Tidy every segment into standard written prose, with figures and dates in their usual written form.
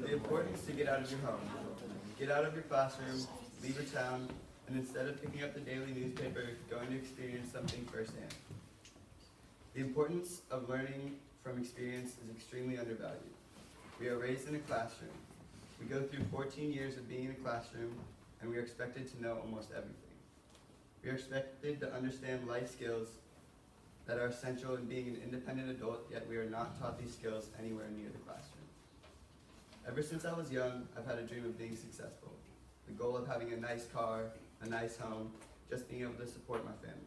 The importance to get out of your home. Get out of your classroom, leave your town, and instead of picking up the daily newspaper, going to experience something firsthand. The importance of learning from experience is extremely undervalued. We are raised in a classroom. We go through 14 years of being in a classroom, and we are expected to know almost everything. We are expected to understand life skills that are essential in being an independent adult, yet we are not taught these skills anywhere near the classroom. Ever since I was young, I've had a dream of being successful. The goal of having a nice car, a nice home, just being able to support my family.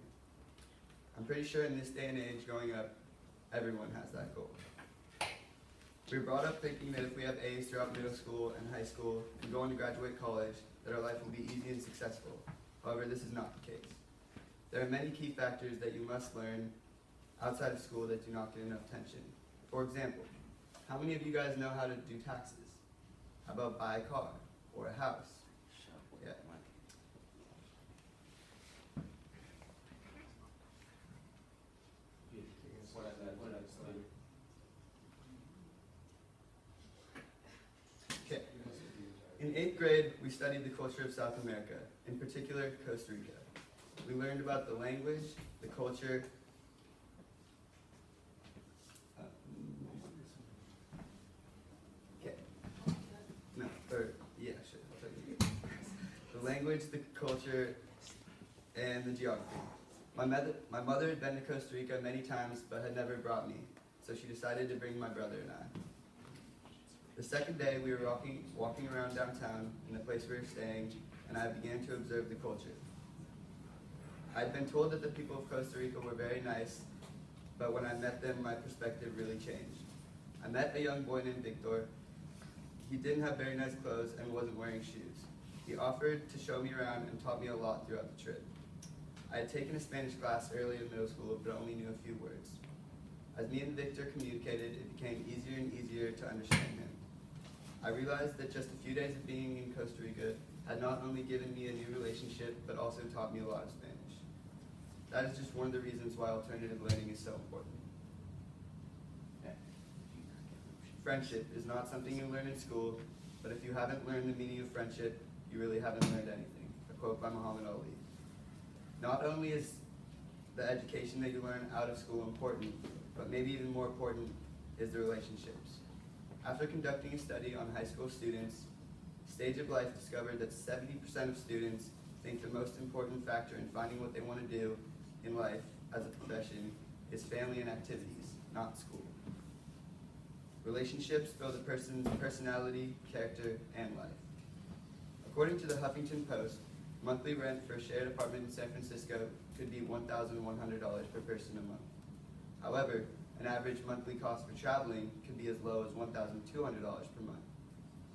I'm pretty sure in this day and age, growing up, everyone has that goal. We're brought up thinking that if we have A's throughout middle school and high school and go on to graduate college, that our life will be easy and successful. However, this is not the case. There are many key factors that you must learn outside of school that do not get enough attention. For example, how many of you guys know how to do taxes? How about buy a car or a house? Yeah. Okay. In 8th grade, we studied the culture of South America, in particular Costa Rica. We learned about the language, the culture, the language, the culture, and the geography. My mother had been to Costa Rica many times, but had never brought me, so she decided to bring my brother and I. The second day, we were walking around downtown in the place we were staying, and I began to observe the culture. I had been told that the people of Costa Rica were very nice, but when I met them, my perspective really changed. I met a young boy named Victor. He didn't have very nice clothes and wasn't wearing shoes. He offered to show me around and taught me a lot throughout the trip. I had taken a Spanish class early in middle school, but only knew a few words. As me and Victor communicated, it became easier and easier to understand him. I realized that just a few days of being in Costa Rica had not only given me a new relationship, but also taught me a lot of Spanish. That is just one of the reasons why alternative learning is so important. Friendship is not something you learn in school, but if you haven't learned the meaning of friendship, you really haven't learned anything. A quote by Muhammad Ali. Not only is the education that you learn out of school important, but maybe even more important is the relationships. After conducting a study on high school students, Stage of Life discovered that 70% of students think the most important factor in finding what they want to do in life as a profession is family and activities, not school. Relationships build a person's personality, character, and life. According to the Huffington Post, monthly rent for a shared apartment in San Francisco could be $1,100 per person a month. However, an average monthly cost for traveling could be as low as $1,200 per month.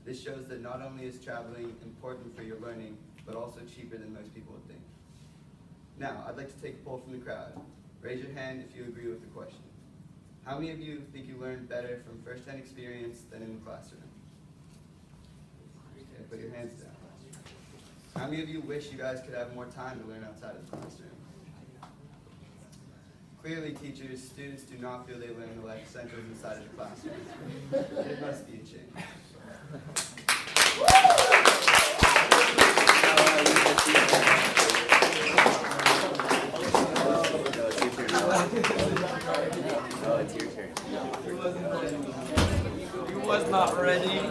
This shows that not only is traveling important for your learning, but also cheaper than most people would think. Now, I'd like to take a poll from the crowd. Raise your hand if you agree with the question. How many of you think you learned better from first-hand experience than in the classroom? Okay, put your hands down. How many of you wish you guys could have more time to learn outside of the classroom? Clearly, teachers, students do not feel they learn the life essentials inside of the classroom. It must be a change. It's your turn. He was not ready.